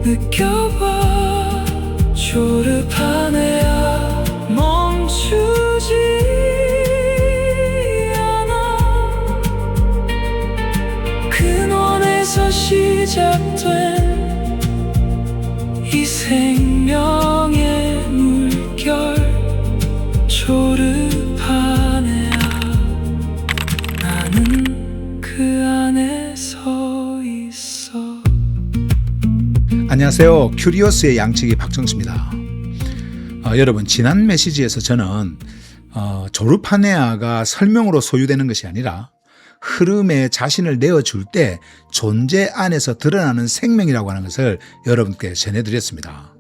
느껴봐. 조르파네아 멈추지 않아. 근원에서 시작된 이 생명의 물결. 조르파네아 나는 그 안에 서 있어. 안녕하세요. 큐리오스의 양치기 박정수입니다. 여러분, 지난 메시지에서 저는 조르파네아가 설명으로 소유되는 것이 아니라 흐름에 자신을 내어줄 때 존재 안에서 드러나는 생명이라고 하는 것을 여러분께 전해드렸습니다.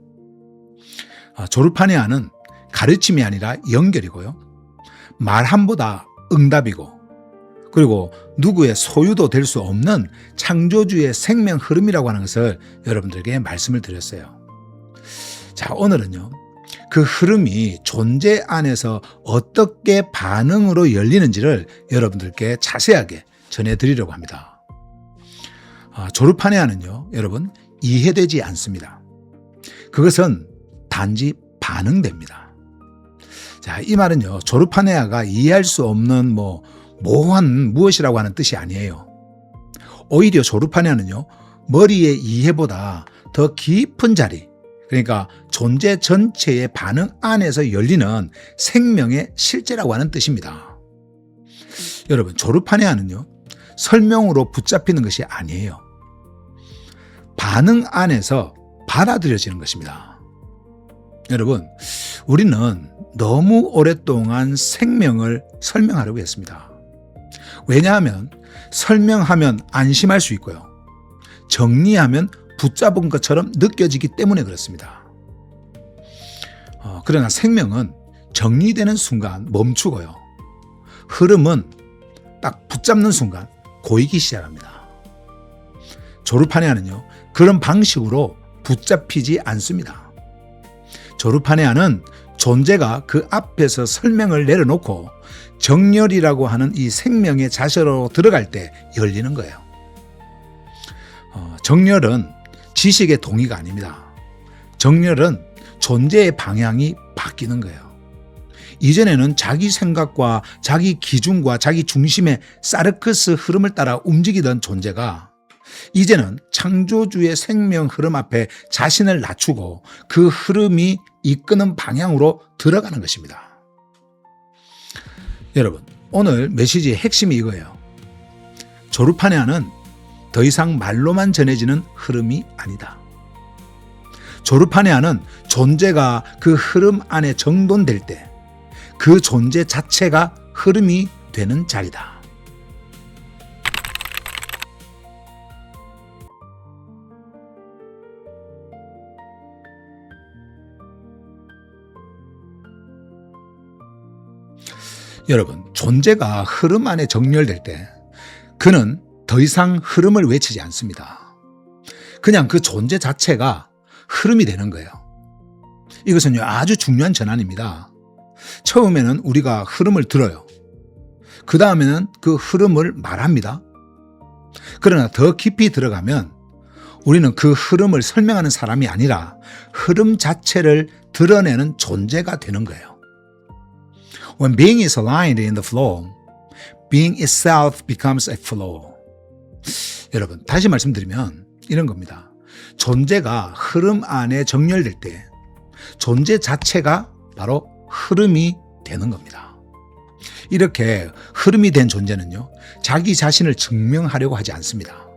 조르파네아는 가르침이 아니라 연결이고요, 말함보다 응답이고, 그리고 누구의 소유도 될 수 없는 창조주의 생명 흐름이라고 하는 것을 여러분들에게 말씀을 드렸어요. 자, 오늘은요, 그 흐름이 존재 안에서 어떻게 반응으로 열리는지를 여러분들께 자세하게 전해드리려고 합니다. 조르파네아는요, 여러분, 이해되지 않습니다. 그것은 단지 반응됩니다. 자, 이 말은요, 조르파네아가 이해할 수 없는 모호한 무엇이라고 하는 뜻이 아니에요. 오히려 조르파네아는요, 머리의 이해보다 더 깊은 자리, 그러니까 존재 전체의 반응 안에서 열리는 생명의 실제라고 하는 뜻입니다. 여러분, 조르파네아는요, 설명으로 붙잡히는 것이 아니에요. 반응 안에서 받아들여지는 것입니다. 여러분, 우리는 너무 오랫동안 생명을 설명하려고 했습니다. 왜냐하면 설명하면 안심할 수 있고요, 정리하면 붙잡은 것처럼 느껴지기 때문에 그렇습니다. 그러나 생명은 정리되는 순간 멈추고요, 흐름은 딱 붙잡는 순간 고이기 시작합니다. 조르파네아는요, 그런 방식으로 붙잡히지 않습니다. 조르파네아는 존재가 그 앞에서 설명을 내려놓고 정렬이라고 하는 이 생명의 자세로 들어갈 때 열리는 거예요. 정렬은 지식의 동의가 아닙니다. 정렬은 존재의 방향이 바뀌는 거예요. 이전에는 자기 생각과 자기 기준과 자기 중심의 사르크스 흐름을 따라 움직이던 존재가 이제는 창조주의 생명 흐름 앞에 자신을 낮추고 그 흐름이 이끄는 방향으로 들어가는 것입니다. 여러분, 오늘 메시지의 핵심이 이거예요. 조르파네아는 더 이상 말로만 전해지는 흐름이 아니다. 조르파네아는 존재가 그 흐름 안에 정돈될 때 그 존재 자체가 흐름이 되는 자리다. 여러분, 존재가 흐름 안에 정렬될 때 그는 더 이상 흐름을 외치지 않습니다. 그냥 그 존재 자체가 흐름이 되는 거예요. 이것은요, 아주 중요한 전환입니다. 처음에는 우리가 흐름을 들어요. 그 다음에는 그 흐름을 말합니다. 그러나 더 깊이 들어가면 우리는 그 흐름을 설명하는 사람이 아니라 흐름 자체를 드러내는 존재가 되는 거예요. When being is aligned in the flow, being itself becomes a flow. 여러분, 다시 말씀드리면 이런 겁니다. 존재가 흐름 안에 정렬될 때 존재 자체가 바로 흐름이 되는 겁니다. 이렇게 흐름이 된 존재는요, 자기 자신을 증명하려고 하지 않습니다.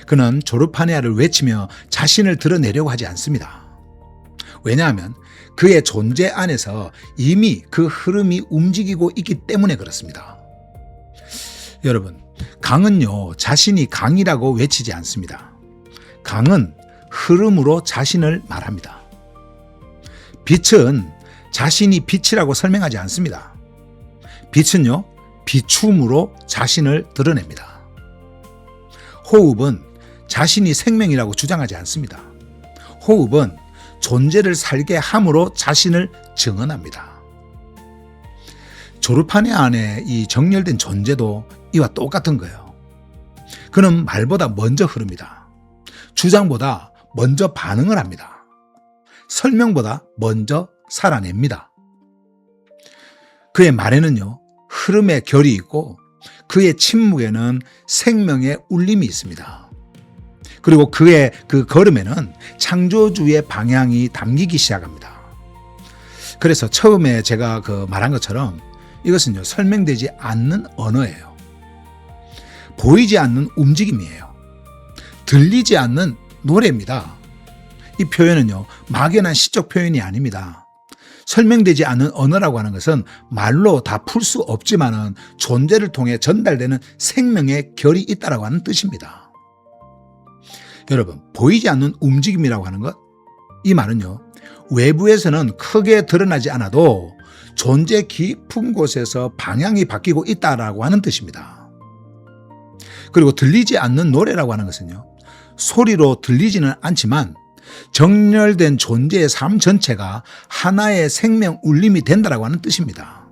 그는 조르파네아를 외치며 자신을 드러내려고 하지 않습니다. 왜냐하면 그의 존재 안에서 이미 그 흐름이 움직이고 있기 때문에 그렇습니다. 여러분, 강은요, 자신이 강이라고 외치지 않습니다. 강은 흐름으로 자신을 말합니다. 빛은 자신이 빛이라고 설명하지 않습니다. 빛은요, 비춤으로 자신을 드러냅니다. 호흡은 자신이 생명이라고 주장하지 않습니다. 호흡은 존재를 살게 함으로 자신을 증언합니다. 조르파네아 안에 이 정렬된 존재도 이와 똑같은 거예요. 그는 말보다 먼저 흐릅니다. 주장보다 먼저 반응을 합니다. 설명보다 먼저 살아냅니다. 그의 말에는요, 흐름의 결이 있고 그의 침묵에는 생명의 울림이 있습니다. 그리고 그의 그 걸음에는 창조주의 방향이 담기기 시작합니다. 그래서 처음에 제가 말한 것처럼 이것은요, 설명되지 않는 언어예요. 보이지 않는 움직임이에요. 들리지 않는 노래입니다. 이 표현은요, 막연한 시적 표현이 아닙니다. 설명되지 않는 언어라고 하는 것은 말로 다 풀 수 없지만은 존재를 통해 전달되는 생명의 결이 있다라고 하는 뜻입니다. 여러분, 보이지 않는 움직임이라고 하는 것, 이 말은요, 외부에서는 크게 드러나지 않아도 존재 깊은 곳에서 방향이 바뀌고 있다라고 하는 뜻입니다. 그리고 들리지 않는 노래라고 하는 것은요, 소리로 들리지는 않지만 정렬된 존재의 삶 전체가 하나의 생명 울림이 된다라고 하는 뜻입니다.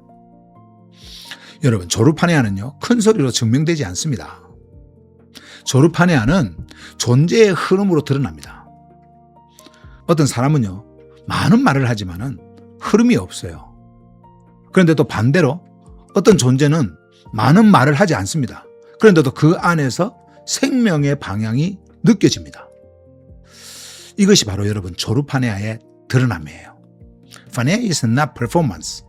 여러분, 조르파네아는요, 큰 소리로 증명되지 않습니다. 조르파네아는 존재의 흐름으로 드러납니다. 어떤 사람은요, 많은 말을 하지만은 흐름이 없어요. 그런데 또 반대로 어떤 존재는 많은 말을 하지 않습니다. 그런데도 그 안에서 생명의 방향이 느껴집니다. 이것이 바로 여러분 조르파네아의 드러남이에요. 파네아 is not performance.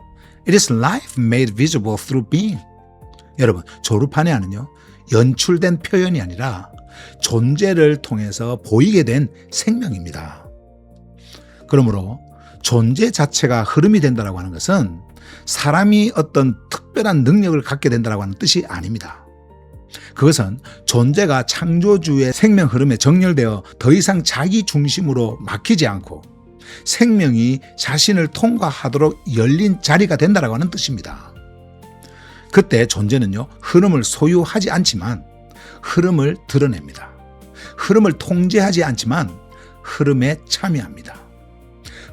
It is life made visible through being. 여러분, 조르파네아는요, 연출된 표현이 아니라 존재를 통해서 보이게 된 생명입니다. 그러므로 존재 자체가 흐름이 된다고 하는 것은 사람이 어떤 특별한 능력을 갖게 된다고 하는 뜻이 아닙니다. 그것은 존재가 창조주의 생명 흐름에 정렬되어 더 이상 자기 중심으로 막히지 않고 생명이 자신을 통과하도록 열린 자리가 된다고 하는 뜻입니다. 그때 존재는요, 흐름을 소유하지 않지만 흐름을 드러냅니다. 흐름을 통제하지 않지만 흐름에 참여합니다.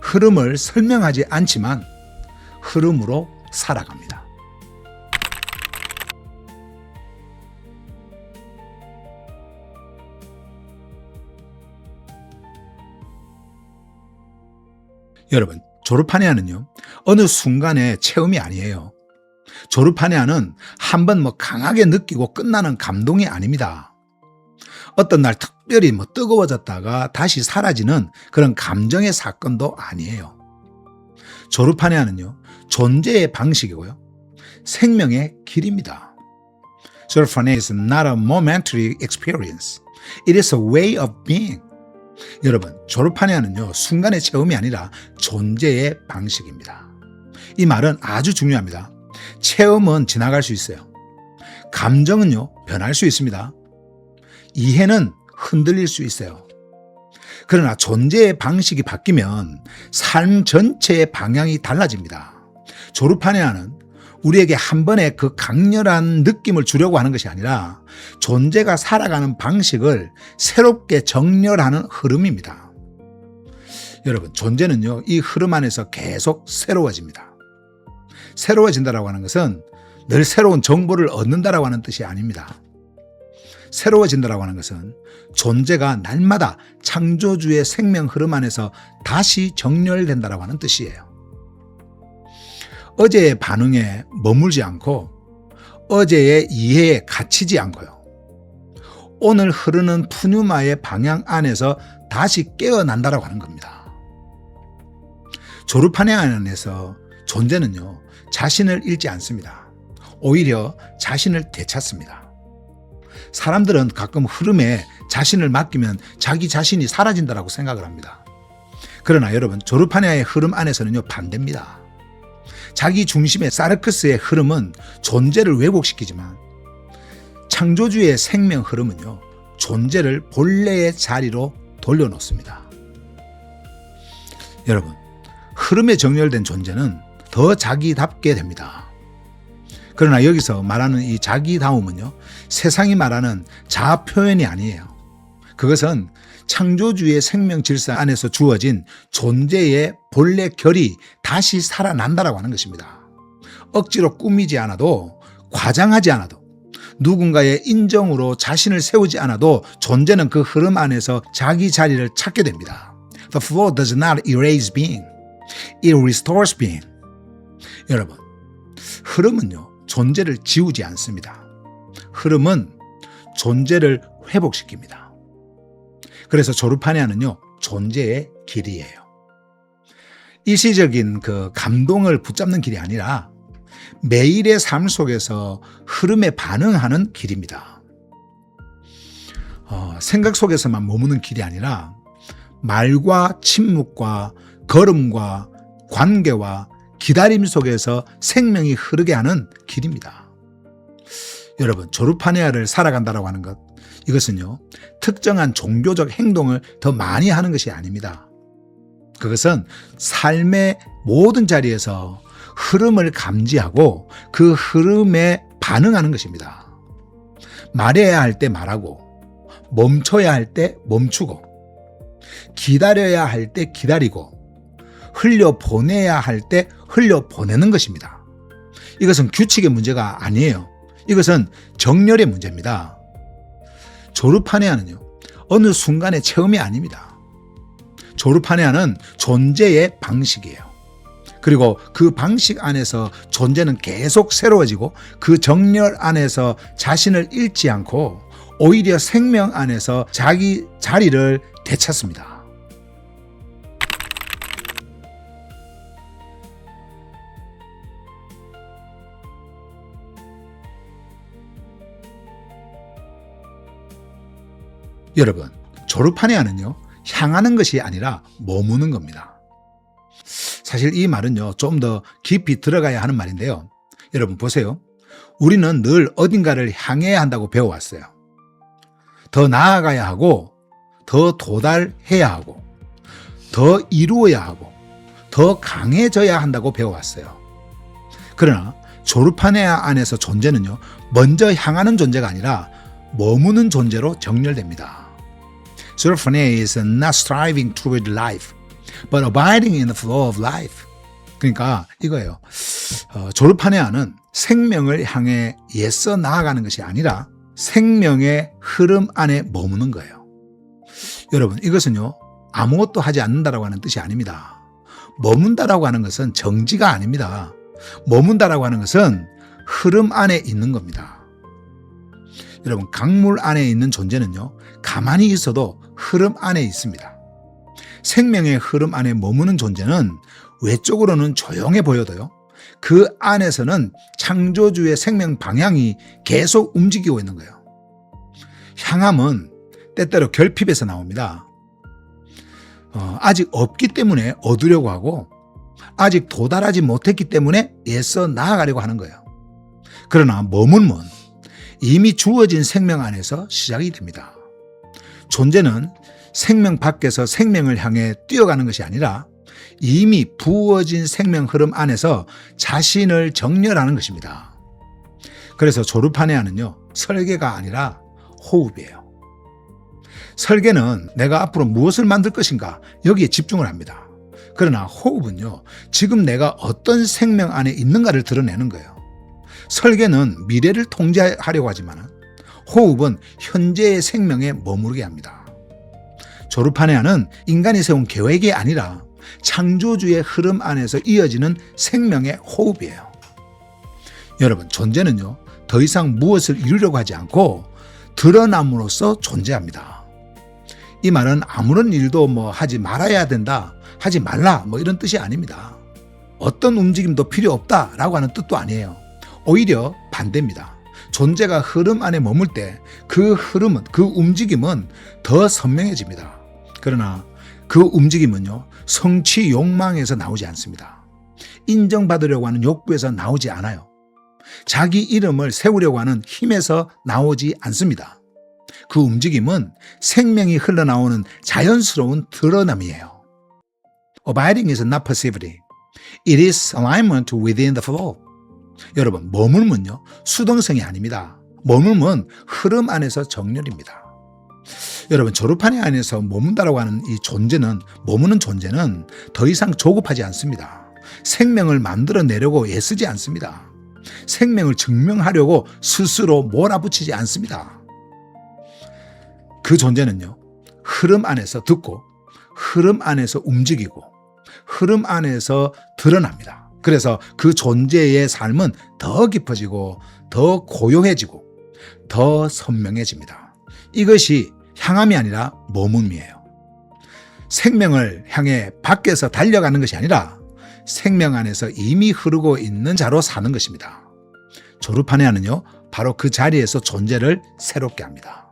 흐름을 설명하지 않지만 흐름으로 살아갑니다. 여러분, 조르파네아는요, 어느 순간의 체험이 아니에요. 조르파네아는 한번 강하게 느끼고 끝나는 감동이 아닙니다. 어떤 날 특별히 뜨거워졌다가 다시 사라지는 그런 감정의 사건도 아니에요. 조르파네아는요, 존재의 방식이고요, 생명의 길입니다. 조르파네아 is not a momentary experience. It is a way of being. 여러분, 조르파네아는요, 순간의 체험이 아니라 존재의 방식입니다. 이 말은 아주 중요합니다. 체험은 지나갈 수 있어요. 감정은요, 변할 수 있습니다. 이해는 흔들릴 수 있어요. 그러나 존재의 방식이 바뀌면 삶 전체의 방향이 달라집니다. 조르파네아는 우리에게 한 번에 그 강렬한 느낌을 주려고 하는 것이 아니라 존재가 살아가는 방식을 새롭게 정렬하는 흐름입니다. 여러분, 존재는요, 이 흐름 안에서 계속 새로워집니다. 새로워진다라고 하는 것은 늘 새로운 정보를 얻는다라고 하는 뜻이 아닙니다. 새로워진다라고 하는 것은 존재가 날마다 창조주의 생명 흐름 안에서 다시 정렬된다라고 하는 뜻이에요. 어제의 반응에 머물지 않고 어제의 이해에 갇히지 않고요, 오늘 흐르는 푸뉴마의 방향 안에서 다시 깨어난다라고 하는 겁니다. 조르파네아 안에서 존재는요, 자신을 잃지 않습니다. 오히려 자신을 되찾습니다. 사람들은 가끔 흐름에 자신을 맡기면 자기 자신이 사라진다라고 생각을 합니다. 그러나 여러분, 조르파네아의 흐름 안에서는요, 반대입니다. 자기 중심의 사르크스의 흐름은 존재를 왜곡시키지만 창조주의 생명 흐름은요, 존재를 본래의 자리로 돌려놓습니다. 여러분, 흐름에 정렬된 존재는 더 자기답게 됩니다. 그러나 여기서 말하는 이 자기다움은요, 세상이 말하는 자아 표현이 아니에요. 그것은 창조주의 생명 질서 안에서 주어진 존재의 본래 결이 다시 살아난다라고 하는 것입니다. 억지로 꾸미지 않아도, 과장하지 않아도, 누군가의 인정으로 자신을 세우지 않아도 존재는 그 흐름 안에서 자기 자리를 찾게 됩니다. The flow does not erase being. It restores being. 여러분, 흐름은요, 존재를 지우지 않습니다. 흐름은 존재를 회복시킵니다. 그래서 조르파네아는요, 존재의 길이에요. 일시적인 그 감동을 붙잡는 길이 아니라 매일의 삶 속에서 흐름에 반응하는 길입니다. 생각 속에서만 머무는 길이 아니라 말과 침묵과 걸음과 관계와 기다림 속에서 생명이 흐르게 하는 길입니다. 여러분, 조르파네아를 살아간다라고 하는 것, 이것은요, 특정한 종교적 행동을 더 많이 하는 것이 아닙니다. 그것은 삶의 모든 자리에서 흐름을 감지하고 그 흐름에 반응하는 것입니다. 말해야 할 때 말하고, 멈춰야 할 때 멈추고, 기다려야 할 때 기다리고, 흘려보내야 할 때 흘려보내는 것입니다. 이것은 규칙의 문제가 아니에요. 이것은 정렬의 문제입니다. 조르파네아는요, 어느 순간의 체험이 아닙니다. 조르파네아는 존재의 방식이에요. 그리고 그 방식 안에서 존재는 계속 새로워지고 그 정렬 안에서 자신을 잃지 않고 오히려 생명 안에서 자기 자리를 되찾습니다. 여러분, 조르파네아는요, 향하는 것이 아니라 머무는 겁니다. 사실 이 말은요, 좀 더 깊이 들어가야 하는 말인데요. 여러분 보세요. 우리는 늘 어딘가를 향해야 한다고 배워왔어요. 더 나아가야 하고, 더 도달해야 하고, 더 이루어야 하고, 더 강해져야 한다고 배워왔어요. 그러나 조르파네아 안에서 존재는요, 먼저 향하는 존재가 아니라 머무는 존재로 정렬됩니다. 조르파네아 is not striving toward life, but abiding in the flow of life. 그러니까 이거예요. 조르파네아는 생명을 향해 애써 나아가는 것이 아니라 생명의 흐름 안에 머무는 거예요. 여러분, 이것은요, 아무것도 하지 않는다라고 하는 뜻이 아닙니다. 머문다라고 하는 것은 정지가 아닙니다. 머문다라고 하는 것은 흐름 안에 있는 겁니다. 여러분, 강물 안에 있는 존재는요, 가만히 있어도 흐름 안에 있습니다. 생명의 흐름 안에 머무는 존재는 외적으로는 조용해 보여도요, 그 안에서는 창조주의 생명 방향이 계속 움직이고 있는 거예요. 향함은 때때로 결핍에서 나옵니다. 아직 없기 때문에 얻으려고 하고, 아직 도달하지 못했기 때문에 애써 나아가려고 하는 거예요. 그러나 머문은 이미 주어진 생명 안에서 시작이 됩니다. 존재는 생명 밖에서 생명을 향해 뛰어가는 것이 아니라 이미 부어진 생명 흐름 안에서 자신을 정렬하는 것입니다. 그래서 조르파네아는요, 설계가 아니라 호흡이에요. 설계는 내가 앞으로 무엇을 만들 것인가, 여기에 집중을 합니다. 그러나 호흡은요, 지금 내가 어떤 생명 안에 있는가를 드러내는 거예요. 설계는 미래를 통제하려고 하지만 호흡은 현재의 생명에 머무르게 합니다. 조르파네아는 인간이 세운 계획이 아니라 창조주의 흐름 안에서 이어지는 생명의 호흡이에요. 여러분, 존재는요, 더 이상 무엇을 이루려고 하지 않고 드러남으로써 존재합니다. 이 말은 아무런 일도 하지 말아야 된다, 하지 말라, 이런 뜻이 아닙니다. 어떤 움직임도 필요 없다라고 하는 뜻도 아니에요. 오히려 반대입니다. 존재가 흐름 안에 머물 때 그 흐름은, 그 움직임은 더 선명해집니다. 그러나 그 움직임은요, 성취 욕망에서 나오지 않습니다. 인정받으려고 하는 욕구에서 나오지 않아요. 자기 이름을 세우려고 하는 힘에서 나오지 않습니다. 그 움직임은 생명이 흘러나오는 자연스러운 드러남이에요. Abiding is not passivity. It is alignment within the flow. 여러분, 머물면요, 수동성이 아닙니다. 머물면 흐름 안에서 정렬입니다. 여러분, 조르파네아 안에서 머문다라고 하는 이 존재는, 머무는 존재는 더 이상 조급하지 않습니다. 생명을 만들어내려고 애쓰지 않습니다. 생명을 증명하려고 스스로 몰아붙이지 않습니다. 그 존재는요, 흐름 안에서 듣고 흐름 안에서 움직이고 흐름 안에서 드러납니다. 그래서 그 존재의 삶은 더 깊어지고 더 고요해지고 더 선명해집니다. 이것이 향함이 아니라 머문미예요. 생명을 향해 밖에서 달려가는 것이 아니라 생명 안에서 이미 흐르고 있는 자로 사는 것입니다. 졸업한 해아는요, 바로 그 자리에서 존재를 새롭게 합니다.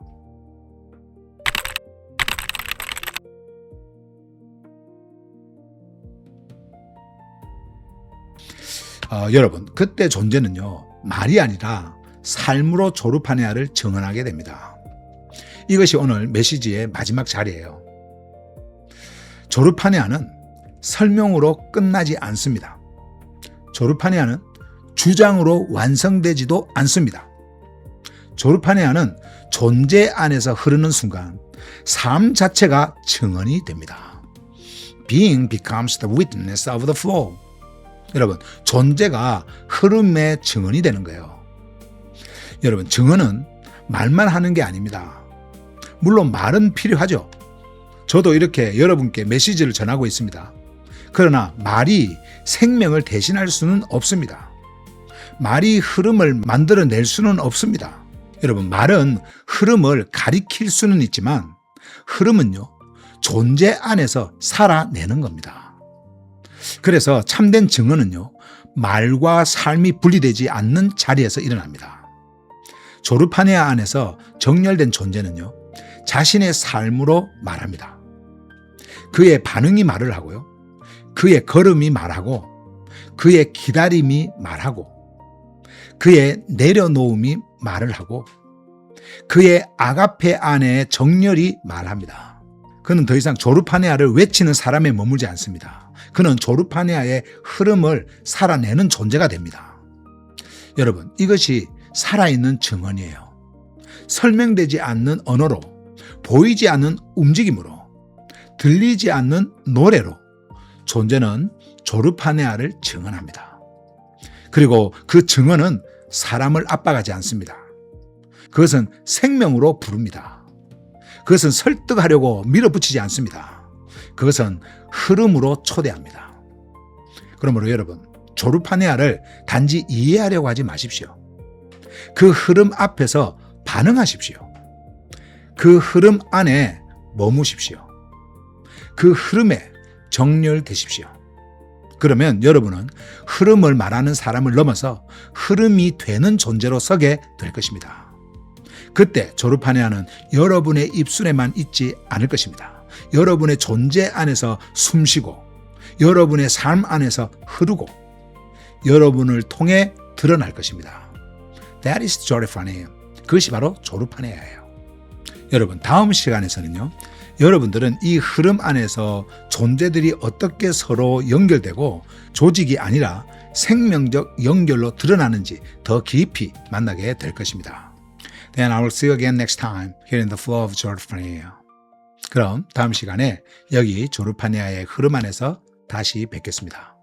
여러분, 그때 존재는요, 말이 아니라 삶으로 졸업한 해아를 증언하게 됩니다. 이것이 오늘 메시지의 마지막 자리예요. 졸업한 해아는 설명으로 끝나지 않습니다. 졸업한 해아는 주장으로 완성되지도 않습니다. 졸업한 해아는 존재 안에서 흐르는 순간 삶 자체가 증언이 됩니다. Being becomes the witness of the flow. 여러분, 존재가 흐름의 증언이 되는 거예요. 여러분, 증언은 말만 하는 게 아닙니다. 물론 말은 필요하죠. 저도 이렇게 여러분께 메시지를 전하고 있습니다. 그러나 말이 생명을 대신할 수는 없습니다. 말이 흐름을 만들어낼 수는 없습니다. 여러분, 말은 흐름을 가리킬 수는 있지만 흐름은요, 존재 안에서 살아내는 겁니다. 그래서 참된 증언은요, 말과 삶이 분리되지 않는 자리에서 일어납니다. 졸업한 해아 안에서 정렬된 존재는요, 자신의 삶으로 말합니다. 그의 반응이 말을 하고요, 그의 걸음이 말하고, 그의 기다림이 말하고, 그의 내려놓음이 말을 하고, 그의 아가페 안에 정렬이 말합니다. 그는 더 이상 졸업한 해아를 외치는 사람에 머물지 않습니다. 그는 졸업한 해아의 흐름을 살아내는 존재가 됩니다. 여러분, 이것이 살아있는 증언이에요. 설명되지 않는 언어로, 보이지 않는 움직임으로, 들리지 않는 노래로 존재는 졸업한 해아를 증언합니다. 그리고 그 증언은 사람을 압박하지 않습니다. 그것은 생명으로 부릅니다. 그것은 설득하려고 밀어붙이지 않습니다. 그것은 흐름으로 초대합니다. 그러므로 여러분, 졸업한 해아를 단지 이해하려고 하지 마십시오. 그 흐름 앞에서 반응하십시오. 그 흐름 안에 머무십시오. 그 흐름에 정렬되십시오. 그러면 여러분은 흐름을 말하는 사람을 넘어서 흐름이 되는 존재로 서게 될 것입니다. 그때 졸업한 해아는 여러분의 입술에만 있지 않을 것입니다. 여러분의 존재 안에서 숨쉬고 여러분의 삶 안에서 흐르고 여러분을 통해 드러날 것입니다. That is 졸업한 해아. 그것이 바로 졸업한 해아예요. 여러분, 다음 시간에서는요, 여러분들은 이 흐름 안에서 존재들이 어떻게 서로 연결되고 조직이 아니라 생명적 연결로 드러나는지 더 깊이 만나게 될 것입니다. Then I will see you again next time here in the flow of 졸업한 해아. 그럼 다음 시간에 여기 졸업한 해아의 흐름 안에서 다시 뵙겠습니다.